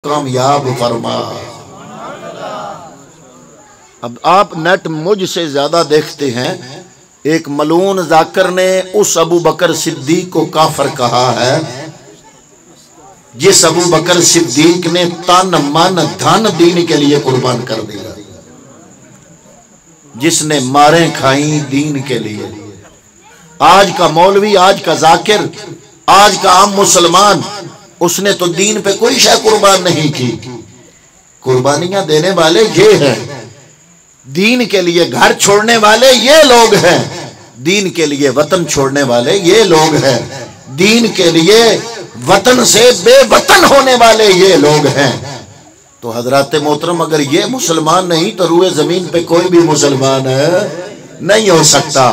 کامیاب فرما۔ اب آپ نیٹ مجھ سے زیادہ دیکھتے ہیں، ایک ملعون ذاکر نے اس ابو بکر صدیق کو کافر کہا ہے جس ابو بکر صدیق نے تن من دھن دین کے لیے قربان کر دیا، جس نے ماریں کھائیں دین کے لیے۔ آج کا مولوی، آج کا ذاکر، آج کا عام مسلمان، اس نے تو دین پہ کوئی شے قربان نہیں کی۔ قربانیاں دینے والے یہ ہیں، دین کے لیے گھر چھوڑنے والے یہ لوگ ہیں، دین کے لیے وطن چھوڑنے والے یہ لوگ ہیں، دین کے لیے وطن سے بے وطن ہونے والے یہ لوگ ہیں۔ تو حضرات محترم، اگر یہ مسلمان نہیں تو روئے زمین پہ کوئی بھی مسلمان نہیں ہو سکتا۔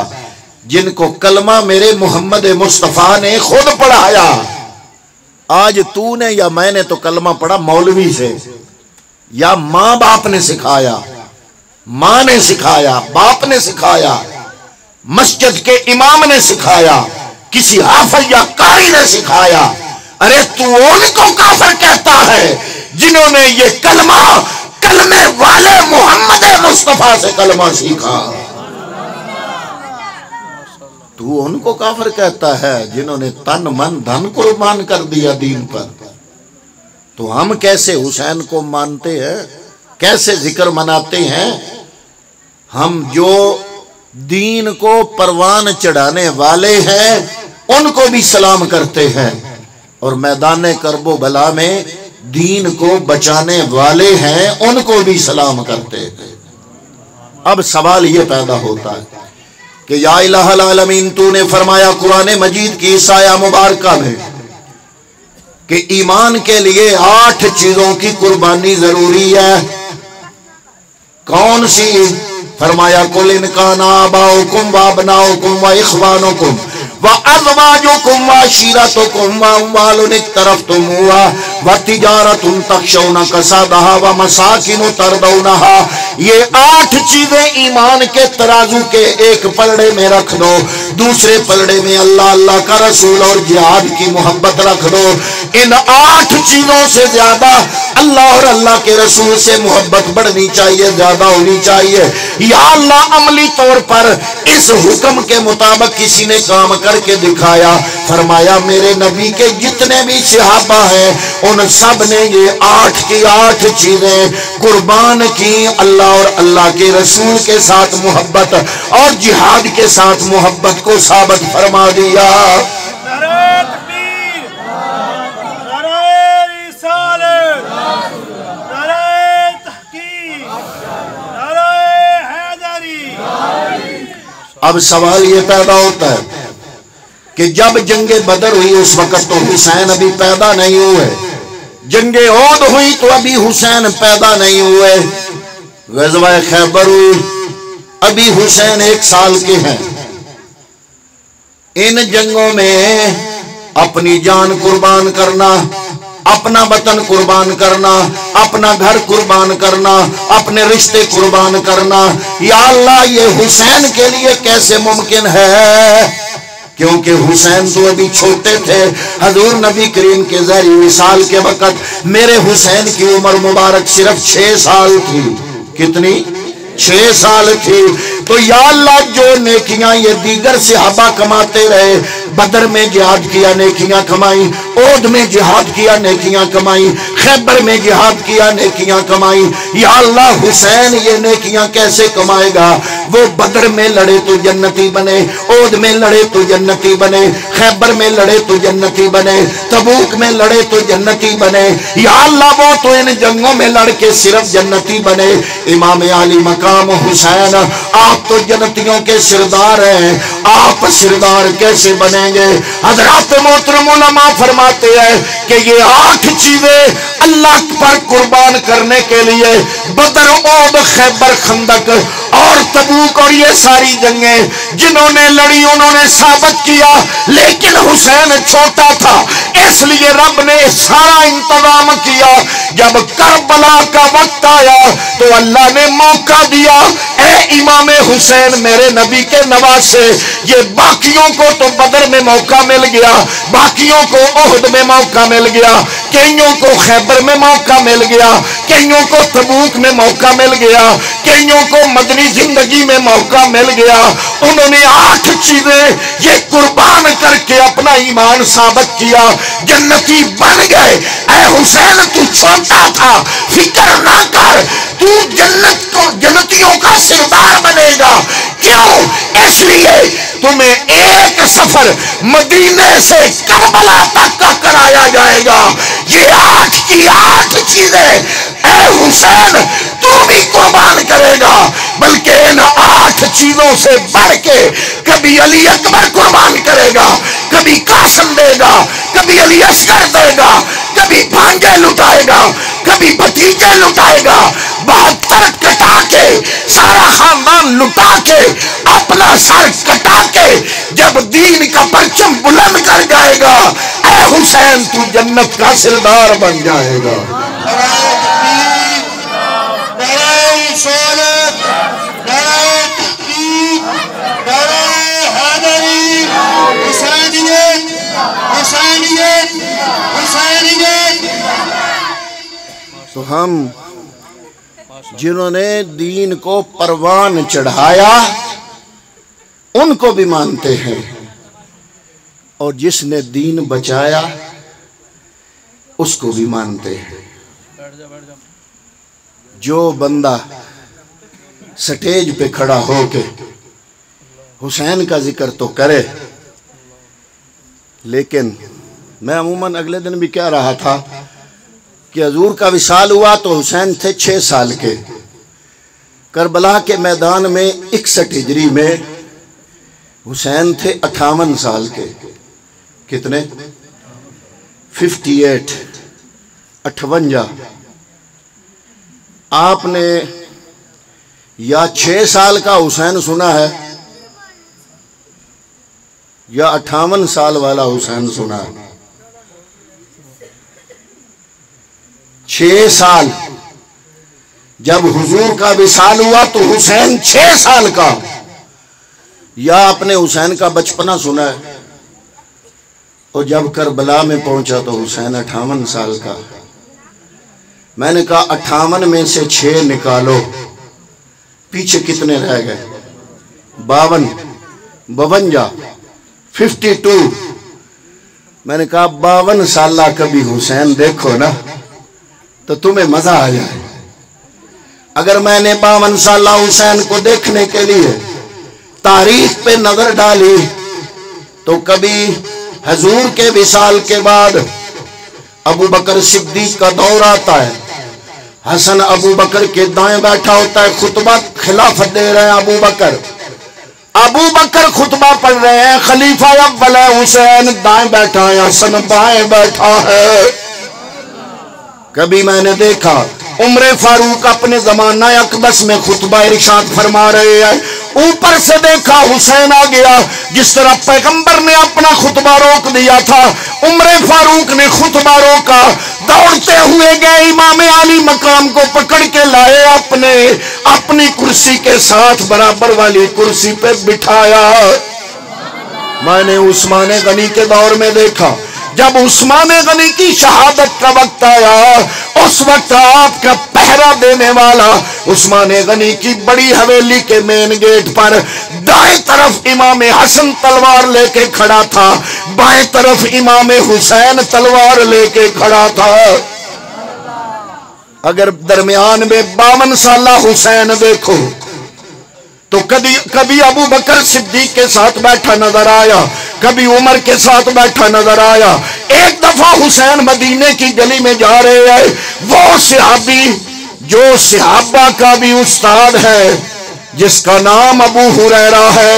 جن کو کلمہ میرے محمد مصطفیٰ نے خود پڑھایا، آج تو نے یا میں نے تو کلمہ پڑھا مولوی سے، یا ماں باپ نے سکھایا، ماں نے سکھایا، باپ نے سکھایا، مسجد کے امام نے سکھایا، کسی حافظ یا قاری نے سکھایا۔ ارے تو ان کو کافر کہتا ہے جنہوں نے یہ کلمے والے محمد مصطفیٰ سے کلمہ سیکھا۔ تو ان کو کافر کہتا ہے جنہوں نے تن من دھن قربان کر دیا دین پر۔ تو ہم کیسے حسین کو مانتے ہیں، کیسے ذکر مناتے ہیں؟ ہم جو دین کو پروان چڑھانے والے ہیں ان کو بھی سلام کرتے ہیں، اور میدان کرب و بلا میں دین کو بچانے والے ہیں ان کو بھی سلام کرتے ہیں۔ اب سوال یہ پیدا ہوتا ہے کہ یا الہ العالمین، تو نے فرمایا قرآن مجید کی اس آیہ مبارکہ میں کہ ایمان کے لیے 8 چیزوں کی قربانی ضروری ہے۔ کون سی؟ فرمایا قل ان کان آباؤکم وابناؤکم واخوانکم وازواجکم وعشیرتکم واموال اقترفتموها وتجارۃ تخشون کسادها ومساکن ترضونها۔ یہ 8 چیزیں ایمان کے ترازو کے ایک پلڑے میں رکھ دو، دوسرے پلڑے میں اللہ، اللہ کا رسول اور جہاد کی محبت رکھ دو۔ ان 8 چیزوں سے زیادہ اللہ اور اللہ کے رسول سے محبت بڑھنی چاہیے، زیادہ ہونی چاہیے۔ یا اللہ عملی طور پر اس حکم کے مطابق کسی نے کام کر کے دکھایا۔ فرمایا میرے نبی کے جتنے بھی صحابہ ہیں ان سب نے یہ 8 کی 8 چیزیں قربان کی، اللہ اور اللہ کے رسول کے ساتھ محبت اور جہاد کے ساتھ محبت کو ثابت فرما دیا۔ اب سوال یہ پیدا ہوتا ہے کہ جب جنگ بدر ہوئی اس وقت تو حسین ابھی پیدا نہیں ہوئے، جنگ احد ہوئی تو ابھی حسین پیدا نہیں ہوئے، غزوہ خیبر ہوئی ابھی حسین 1 سال کے ہیں۔ ان جنگوں میں اپنی جان قربان کرنا، اپنا وطن قربان کرنا، اپنا گھر قربان کرنا، اپنے رشتے قربان کرنا، یا اللہ یہ حسین کے لیے کیسے ممکن ہے؟ کیونکہ حسین تو ابھی چھوٹے تھے۔ حضور نبی کریم کے ظاہری وصال کے وقت میرے حسین کی عمر مبارک صرف 6 سال تھی۔ کتنی؟ 6 سال تھی۔ تو یا اللہ جو نیکیاں یہ دیگر صحابہ کماتے رہے، بدر میں جہاد کیا نیکیاں کمائیں، احد میں جہاد کیا نیکیاں کمائیں، خیبر میں جہاد کیا نیکیاں کمائیں، یا اللہ حسین یہ نیکیاں کیسے کمائے گا؟ وہ بدر میں لڑے تو جنتی بنے، احد میں لڑے تو جنتی بنے، خیبر میں لڑے تو جنتی بنے، تبوک میں لڑے تو جنتی بنے، یا اللہ وہ تو ان جنگوں میں لڑ کے صرف جنتی بنے۔ امام علی مقام حسین، آپ تو جنتیوں کے سردار ہیں، آپ سردار کیسے بنیں گے؟ حضرات محترم علماء فرماتے ہیں کہ یہ 8 چیزیں اللہ پر قربان کرنے کے لیے بدر، احد، خیبر، خندق اور تبوک اور یہ ساری جنگیں جنہوں نے لڑی انہوں نے ثابت کیا، لیکن حسین چھوٹا تھا اس لیے رب نے سارا انتظام کیا۔ جب کربلا کا وقت آیا تو اللہ نے موقع دیا، اے امام حسین میرے نبی کے نواسے، یہ باقیوں کو تو بدر میں موقع مل گیا، باقیوں کو احد میں موقع مل گیا، کئیوں کو خیبر میں موقع مل گیا، کئیوں کو تبوک میں موقع مل گیا، کئیوں کو مدنی زندگی میں موقع مل گیا۔ انہوں نے 8 چیزیں یہ قربان کر کے اپنا ایمان ثابت کیا، جنتی بن گئے۔ اے حسین تو چھوٹا تھا، فکر نہ کر، تو جنتیوں کا سردار بنے گا۔ کیوں؟ اس لیے تمہیں ایک سفر مدینے سے کربلا تک کا کرایا جائے گا۔ یہ 8 کی 8 چیزیں اے حسین تو بھی قربان کرے گا، بلکہ ان 8 چیزوں سے بڑھ کے کبھی علی اکبر قربان کرے گا، کبھی قاسم دے گا، کبھی علی اصغر دے گا، کبھی بھانجے لٹائے گا، کبھی بھتیجے لٹائے گا۔ 72 کٹا کے سارا خاندان لٹا کے اپنا سر کٹا کے جب دین کا پرچم بلند کر جائے گا، اے حسین تو جنت کا سردار بن جائے گا۔ تو ہم جنہوں نے دین کو پروان چڑھایا ان کو بھی مانتے ہیں، اور جس نے دین بچایا اس کو بھی مانتے ہیں۔ جو بندہ سٹیج پہ کھڑا ہو کے حسین کا ذکر تو کرے، لیکن میں عموماً اگلے دن بھی کہہ رہا تھا کہ حضور کا وصال ہوا تو حسین تھے 6 سال کے، کربلا کے میدان میں 61 ہجری میں حسین تھے 58 سال کے۔ کتنے؟ 58 58۔ آپ نے یا 6 سال کا حسین سنا ہے یا 58 سال والا حسین سنا ہے؟ 6 سال جب حضور کا وصال ہوا تو حسین 6 سال کا، یا اپنے حسین کا بچپنا سنا ہے؟ اور جب کربلا میں پہنچا تو حسین 58 سال کا۔ میں نے کہا 58 میں سے 6 نکالو، پیچھے کتنے رہ گئے؟ 52 52 52۔ میں نے کہا 52 سالہ کبھی حسین دیکھو نا تو تمہیں مزہ آ جائے۔ اگر میں نے 52 سالہ حسین کو دیکھنے کے لیے تاریخ پہ نظر ڈالی تو کبھی حضور کے وصال کے بعد ابو بکر صدیق کا دور آتا ہے، حسن ابو بکر کے دائیں بیٹھا ہوتا ہے، خطبہ خلافت دے رہے ہیں ابو بکر خطبہ پڑھ رہے ہیں، خلیفہ اول ہے حسین دائیں بیٹھا ہے، حسن بائیں بیٹھا ہے۔ کبھی میں نے دیکھا عمر فاروق اپنے زمانہ اقدس میں خطبہ ارشاد فرما رہے ہیں، اوپر سے دیکھا حسین آ گیا، جس طرح پیغمبر نے اپنا خطبہ روک دیا تھا، عمر فاروق نے خطبہ روکا، دوڑتے ہوئے گئے، امام علی مقام کو پکڑ کے لائے، اپنی کرسی کے ساتھ برابر والی کرسی پہ بٹھایا۔ میں نے عثمان غنی کے دور میں دیکھا، جب عثمان غنی کی شہادت کا وقت آیا، اس وقت آپ کا پہرا دینے والا عثمان غنی کی بڑی حویلی کے مین گیٹ پر دائیں طرف امام حسن تلوار لے کے کھڑا تھا، بائیں طرف امام حسین تلوار لے کے کھڑا تھا۔ اگر درمیان میں 52 سالہ حسین دیکھو تو کبھی ابو بکر صدیق کے ساتھ بیٹھا نظر آیا، کبھی عمر کے ساتھ بیٹھا نظر آیا۔ ایک دفعہ حسین مدینے کی گلی میں جا رہے ہیں، وہ صحابی جو صحابہ کا بھی استاد ہے، جس کا نام ابو ہریرہ ہے،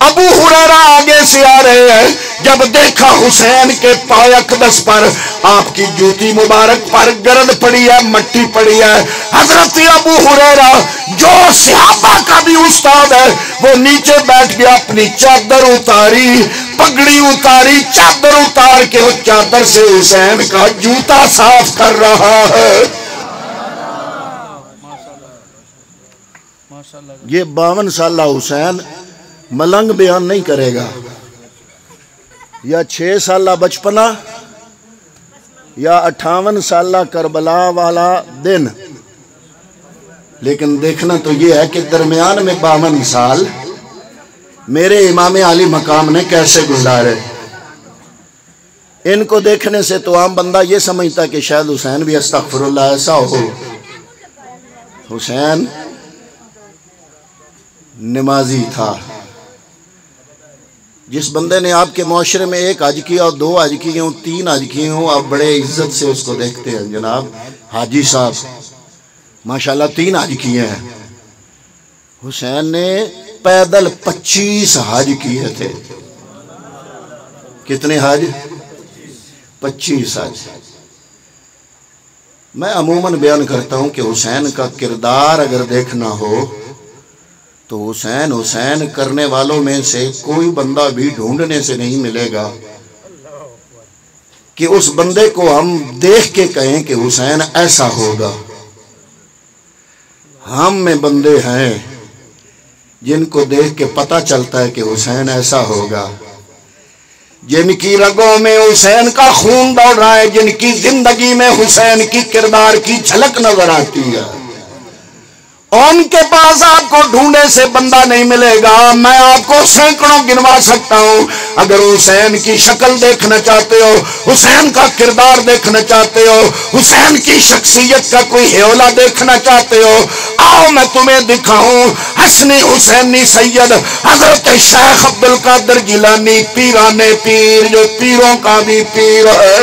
ابو ہریرہ آگے سے آ رہے ہیں، جب دیکھا حسین کے پائے اقدس پر آپ کی جوتی مبارک پر گرد پڑی ہے، مٹی پڑی ہے، حضرت ابو ہریرہ جو صحابہ کا بھی استاد ہے وہ نیچے بیٹھ گیا، اپنی چادر اتاری، پگڑی اتاری، چادر اتار کے وہ چادر سے حسین کا جوتا صاف کر رہا ہے۔ یہ 52 سالہ حسین ملنگ بیان نہیں کرے گا، یا 6 سالہ بچپنا یا 58 سالہ کربلا والا دن، لیکن دیکھنا تو یہ ہے کہ درمیان میں 52 سال میرے امام عالی مقام نے کیسے گزارے۔ ان کو دیکھنے سے تو عام بندہ یہ سمجھتا کہ شاید حسین بھی استغفر اللہ ایسا ہو۔ حسین نمازی تھا۔ جس بندے نے آپ کے معاشرے میں 1 حج کیا اور 2 حج کیے ہوں 3 حج کیے ہوں، آپ بڑے عزت سے اس کو دیکھتے ہیں، جناب حاجی صاحب ماشاءاللہ 3 حج کیے ہیں۔ حسین نے پیدل 25 حج کیے تھے۔ کتنے حج؟ 25 حج۔ میں عموماً بیان کرتا ہوں کہ حسین کا کردار اگر دیکھنا ہو تو حسین کرنے والوں میں سے کوئی بندہ بھی ڈھونڈنے سے نہیں ملے گا کہ اس بندے کو ہم دیکھ کے کہیں کہ حسین ایسا ہوگا۔ ہم میں بندے ہیں جن کو دیکھ کے پتہ چلتا ہے کہ حسین ایسا ہوگا، جن کی رگوں میں حسین کا خون دوڑ رہا ہے، جن کی زندگی میں حسین کی کردار کی جھلک نظر آتی ہے، ان کے پاس آپ کو ڈھونڈے سے بندہ نہیں ملے گا۔ میں آپ کو سینکڑوں گنوا سکتا ہوں۔ اگر حسین کی شکل دیکھنا چاہتے ہو، حسین کا کردار دیکھنا چاہتے ہو، حسین کی شخصیت کا کوئی ہیولہ دیکھنا چاہتے ہو، آؤ میں تمہیں دکھاؤں۔ حسنی حسینی سید حضرت شیخ عبدالقادر جیلانی، پیرانے پیر، جو پیروں کا بھی پیر ہے،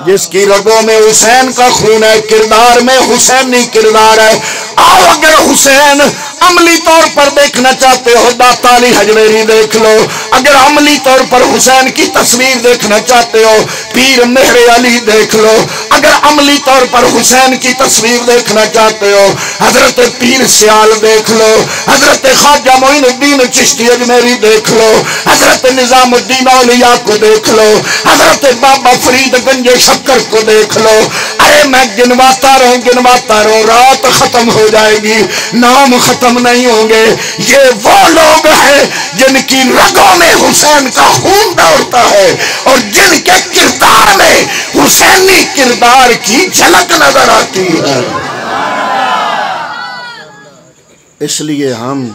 جس کی رگوں میں حسین کا خون ہے، کردار میں حسینی کردار ہے۔ آؤ اگر حسین عملی طور پر دیکھنا چاہتے ہو، داتا علی حجویری دیکھ لو۔ اگر عملی طور پر حسین کی تصویر دیکھنا چاہتے ہو، پیر مہر علی دیکھ لو۔ اگر عملی طور پر حسین کی تصویر دیکھنا چاہتے ہو، حضرت پیر سیال دیکھ لو، حضرت خواجہ معین الدین چشتی اجمیری دیکھ لو، حضرت نظام الدین اولیاء کو دیکھ لو، حضرت بابا فرید گنج شکر کو دیکھ لو۔ ارے میں گنواتا رہوں، رات ختم ہو جائے گی، نام ختم نہیں ہوں گے۔ یہ وہ لوگ ہیں جن کی رگوں میں حسین کا خون دوڑتا ہے اور جن کے کردار میں حسینی کردار کی جھلک نظر آتی ہے۔ اس لیے ہم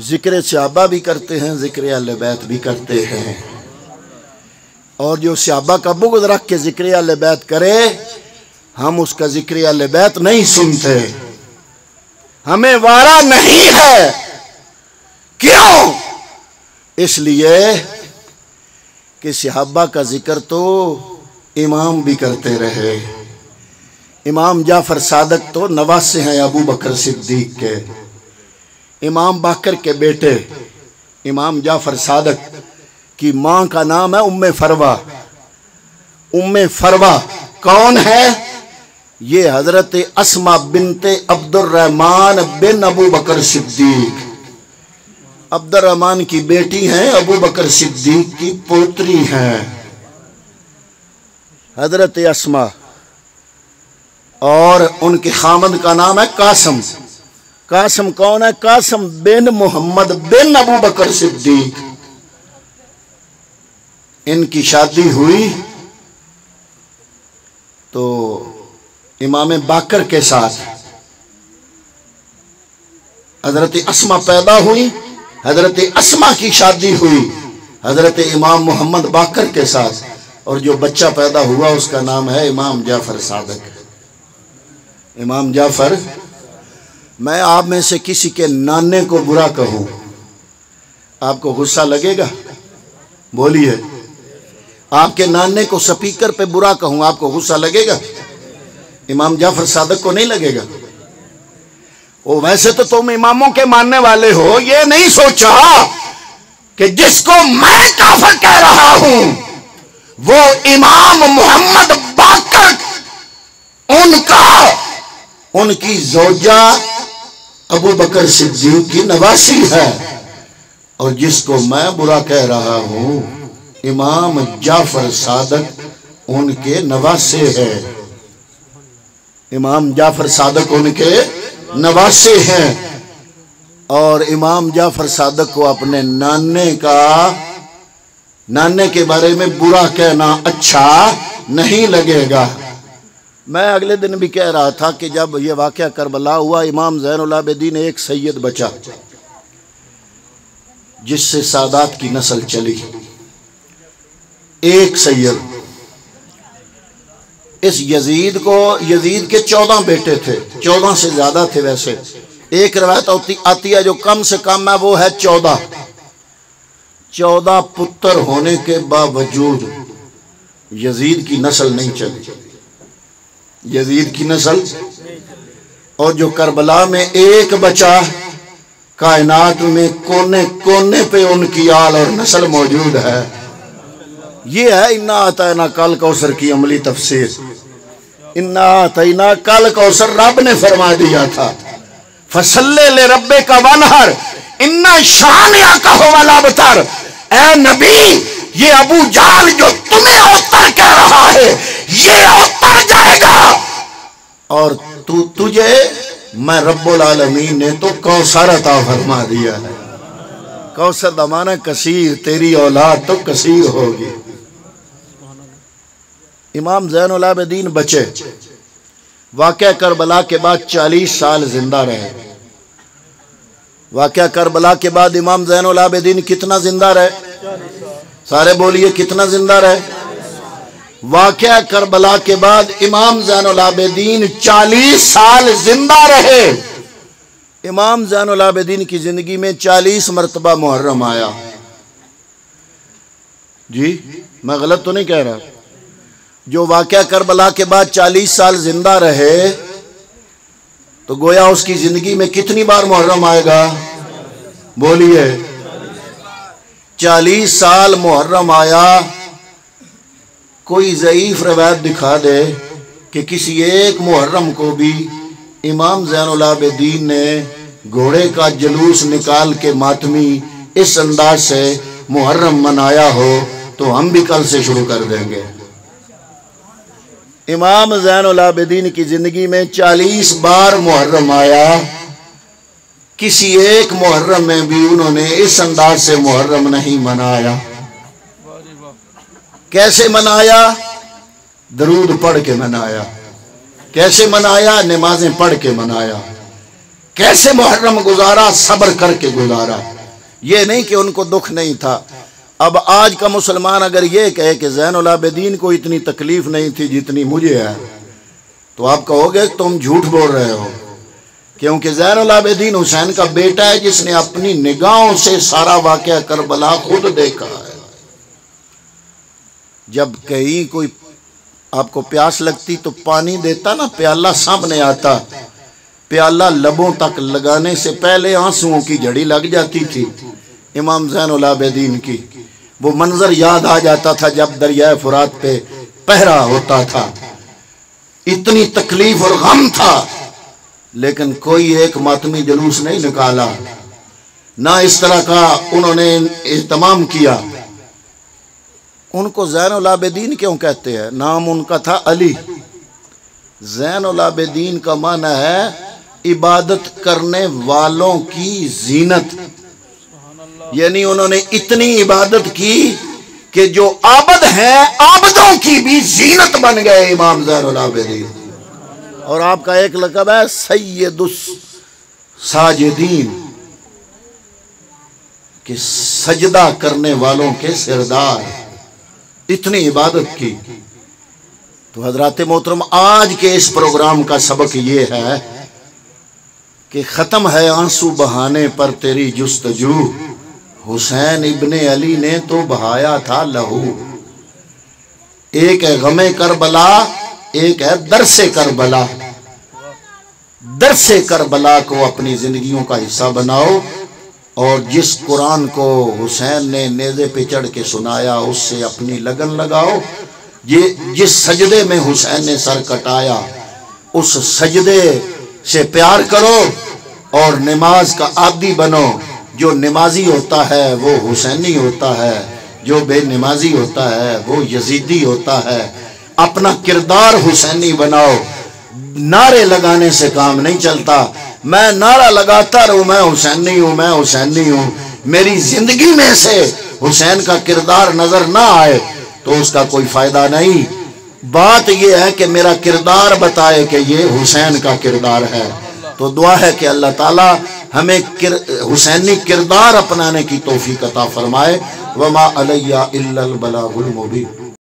ذکر صحابہ بھی کرتے ہیں، ذکر اہل بیت بھی کرتے ہیں، اور جو صحابہ کا بغض رکھ کے ذکر اہل بیت کرے، ہم اس کا ذکر اہل بیت نہیں سنتے، ہمیں وارا نہیں ہے۔ کیوں؟ اس لیے کہ صحابہ کا ذکر تو امام بھی کرتے رہے۔ امام جعفر صادق تو نواسے ہیں ابو بکر صدیق کے۔ امام باقر کے بیٹے امام جعفر صادق کی ماں کا نام ہے ام فروہ۔ ام فروہ کون ہے؟ یہ حضرت اسماء بنت عبد الرحمن بن ابو بکر صدیق، عبد الرحمن کی بیٹی ہیں، ابو بکر صدیق کی پوتری ہیں حضرت اسماء، اور ان کے خامد کا نام ہے قاسم۔ قاسم کون ہے؟ قاسم بن محمد بن ابو بکر صدیق۔ ان کی شادی ہوئی تو امام باقر کے ساتھ حضرت اسماء پیدا ہوئی، حضرت اسماء کی شادی ہوئی حضرت امام محمد باقر کے ساتھ، اور جو بچہ پیدا ہوا اس کا نام ہے امام جعفر صادق۔ امام جعفر، میں آپ میں سے کسی کے نانے کو برا کہوں، آپ کو غصہ لگے گا؟ بولیے۔ آپ کے نانے کو سپیکر پہ برا کہوں، آپ کو غصہ لگے گا؟ امام جعفر صادق کو نہیں لگے گا؟ ویسے تو تم اماموں کے ماننے والے ہو، یہ نہیں سوچا کہ جس کو میں کافر کہہ رہا ہوں وہ امام محمد باقر ان کی زوجہ ابو بکر صدیق کی نواسی ہے، اور جس کو میں برا کہہ رہا ہوں امام جعفر صادق ان کے نواسے ہیں۔ امام جعفر صادق ان کے نواسے ہیں، اور امام جعفر صادق کو اپنے نانے کا نانے کے بارے میں برا کہنا اچھا نہیں لگے گا۔ میں اگلے دن بھی کہہ رہا تھا کہ جب یہ واقعہ کربلا ہوا، امام زین العابدین ایک سید بچا جس سے سادات کی نسل چلی، ایک سید۔ اس یزید کے 14 بیٹے تھے، 14 سے زیادہ تھے ویسے، ایک روایت آتی ہے جو کم سے کم ہے وہ ہے 14 پتر ہونے کے باوجود یزید کی نسل نہیں چلی، یزید کی نسل۔ اور جو کربلا میں ایک بچا، کائنات میں کونے کونے پہ ان کی آل اور نسل موجود ہے۔ یہ ہے انا اعطینا کل کوثر کی عملی تفسیر۔ انا اعطینا کل کوثر رب نے فرما دیا تھا، فصلی لربک وانحر ان شانئک ھو الابتر۔ اے نبی، یہ ابو جہل جو تمہیں اوتر کہہ رہا ہے یہ اوتر جائے گا، اور تجھے میں رب العالمین نے تو کوثر عطا فرما دیا ہے۔ کوثر دا معنی کثیر، تیری اولاد تو کثیر ہوگی۔ امام زین العابدین بچے، واقعہ کربلا کے بعد 40 سال زندہ رہے۔ واقعہ کربلا کے بعد امام زین العابدین کتنا زندہ رہے؟ سارے بولیے کتنا زندہ رہے؟ واقعہ کربلا کے بعد امام زین العابدین 40 سال زندہ رہے۔ امام زین العابدین کی زندگی میں 40 مرتبہ محرم آیا۔ جی میں غلط تو نہیں کہہ رہا؟ جو واقعہ کربلا کے بعد 40 سال زندہ رہے تو گویا اس کی زندگی میں کتنی بار محرم آئے گا؟ بولیے 40 سال محرم آیا۔ کوئی ضعیف روایت دکھا دے کہ کسی ایک محرم کو بھی امام زین العابدین نے گھوڑے کا جلوس نکال کے ماتمی اس انداز سے محرم منایا ہو تو ہم بھی کل سے شروع کر دیں گے۔ امام زین العابدین کی زندگی میں 40 بار محرم آیا، کسی ایک محرم میں بھی انہوں نے اس انداز سے محرم نہیں منایا۔ کیسے منایا؟ درود پڑھ کے منایا۔ کیسے منایا؟ نمازیں پڑھ کے منایا۔ کیسے محرم گزارا؟ صبر کر کے گزارا۔ یہ نہیں کہ ان کو دکھ نہیں تھا۔ اب آج کا مسلمان اگر یہ کہے کہ زین العابدین کو اتنی تکلیف نہیں تھی جتنی مجھے ہے تو آپ کہو گے تم جھوٹ بول رہے ہو، کیونکہ زین العابدین حسین کا بیٹا ہے جس نے اپنی نگاہوں سے سارا واقعہ کربلا خود دیکھا ہے۔ جب کہیں کوئی آپ کو پیاس لگتی تو پانی دیتا نا، پیالہ سامنے آتا، پیالہ لبوں تک لگانے سے پہلے آنسوؤں کی جھڑی لگ جاتی تھی امام زین العابدین کی۔ وہ منظر یاد آ جاتا تھا جب دریائے فرات پہ پہرا ہوتا تھا، اتنی تکلیف اور غم تھا، لیکن کوئی ایک ماتمی جلوس نہیں نکالا، نہ اس طرح کا انہوں نے اہتمام کیا۔ ان کو زین العابدین کیوں کہتے ہیں؟ نام ان کا تھا علی۔ زین العابدین کا معنی ہے عبادت کرنے والوں کی زینت، یعنی انہوں نے اتنی عبادت کی کہ جو عابد ہیں عابدوں کی بھی زینت بن گئے امام زین العابدین۔ اور آپ کا ایک لقب ہے سید الساجدین، کہ سجدہ کرنے والوں کے سردار، اتنی عبادت کی۔ تو حضرات محترم، آج کے اس پروگرام کا سبق یہ ہے کہ ختم ہے آنسو بہانے پر تیری جستجو، حسین ابن علی نے تو بہایا تھا لہو۔ ایک ہے غم کربلا، ایک ہے درس کربلا۔ درس کربلا کو اپنی زندگیوں کا حصہ بناؤ، اور جس قرآن کو حسین نے نیزے پہ چڑھ کے سنایا اس سے اپنی لگن لگاؤ۔ جس سجدے میں حسین نے سر کٹایا اس سجدے سے پیار کرو اور نماز کا عادی بنو۔ جو نمازی ہوتا ہے وہ حسینی ہوتا ہے، جو بے نمازی ہوتا ہے وہ یزیدی ہوتا ہے۔ اپنا کردار حسینی بناؤ۔ نعرے لگانے سے کام نہیں چلتا۔ میں نعرہ لگاتا رہوں میں حسینی ہوں، میں حسینی ہوں، میری زندگی میں سے حسین کا کردار نظر نہ آئے تو اس کا کوئی فائدہ نہیں. بات یہ ہے کہ میرا کردار بتائے کہ یہ حسین کا کردار ہے. تو دعا ہے کہ اللہ تعالی ہمیں حسینی کردار اپنانے کی توفیق عطا فرمائے. وما علیہ الا البلاغ المبین.